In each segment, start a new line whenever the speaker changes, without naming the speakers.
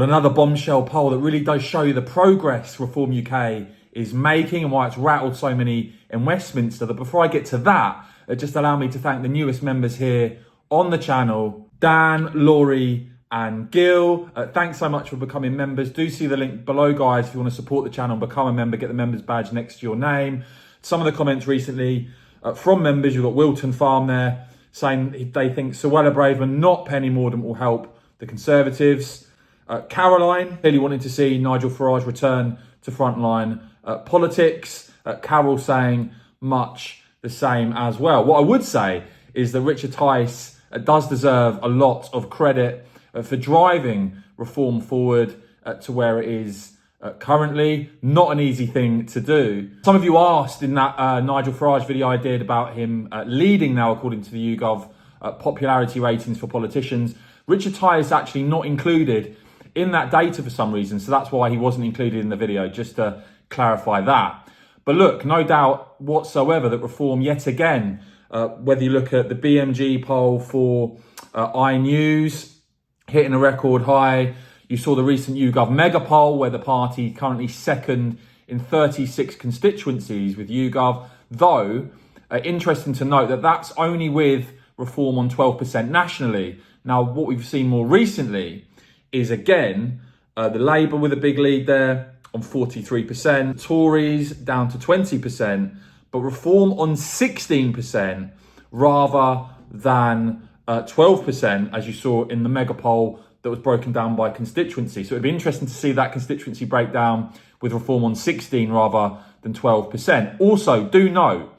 Well, another bombshell poll that really does show you the progress Reform UK is making and why it's rattled so many in Westminster. But before I get to that, just allow me to thank the newest members here on the channel, Dan, Laurie and Gil. Thanks so much for becoming members. Do see the link below, guys, if you want to support the channel and become a member, get the members badge next to your name. Some of the comments recently from members, you've got Wilton Farm there saying they think Suella Braverman, not Penny Mordaunt, will help the Conservatives. Caroline clearly wanting to see Nigel Farage return to frontline politics. Carol saying much the same as well. What I would say is that Richard Tice does deserve a lot of credit for driving reform forward to where it is currently. Not an easy thing to do. Some of you asked in that Nigel Farage video I did about him leading now, according to the YouGov popularity ratings for politicians. Richard Tice actually not included in that data for some reason, so that's why he wasn't included in the video, just to clarify that. But look, no doubt whatsoever that reform yet again, whether you look at the BMG poll for iNews hitting a record high, you saw the recent YouGov mega poll where the party currently second in 36 constituencies with YouGov, though interesting to note that that's only with reform on 12% nationally. Now, what we've seen more recently is, again, the Labour with a big lead there on 43%, Tories down to 20%, but reform on 16% rather than 12%, as you saw in the mega poll that was broken down by constituency. So it'd be interesting to see that constituency breakdown with reform on 16 rather than 12%. Also, do note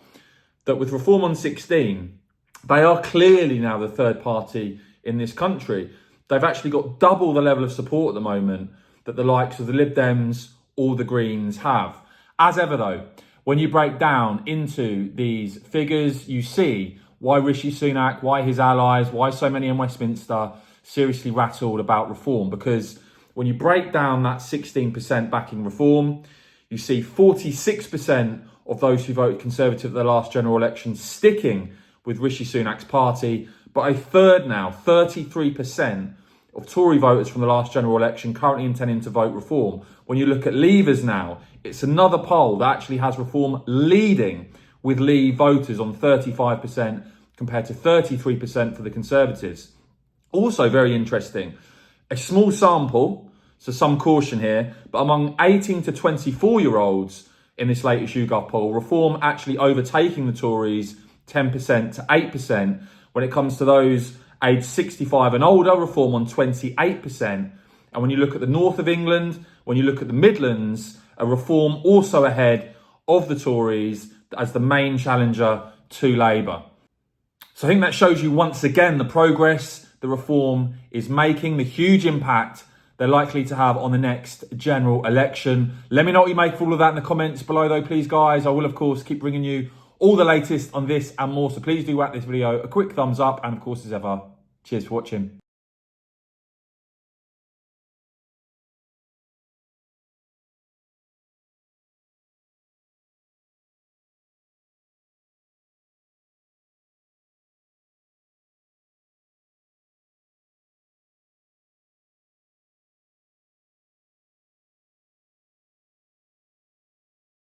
that with reform on 16, they are clearly now the third party in this country. They've actually got double the level of support at the moment that the likes of the Lib Dems or the Greens have. As ever though, when you break down into these figures, you see why Rishi Sunak, why his allies, why so many in Westminster seriously rattled about reform. Because when you break down that 16% backing reform, you see 46% of those who voted Conservative at the last general election sticking with Rishi Sunak's party, but a third now, 33% of Tory voters from the last general election currently intending to vote reform. When you look at Leavers now, it's another poll that actually has reform leading with Leave voters on 35% compared to 33% for the Conservatives. Also very interesting, a small sample, so some caution here, but among 18 to 24-year-olds in this latest YouGov poll, reform actually overtaking the Tories 10% to 8%. When it comes to those aged 65 and older, reform on 28%. And when you look at the north of England, when you look at the Midlands, a reform also ahead of the Tories as the main challenger to Labour. So I think that shows you once again the progress the reform is making, the huge impact they're likely to have on the next general election. Let me know what you make of all of that in the comments below though, please guys. I will of course keep bringing you all the latest on this and more. So please do whack this video a quick thumbs up. And of course, as ever, cheers for watching.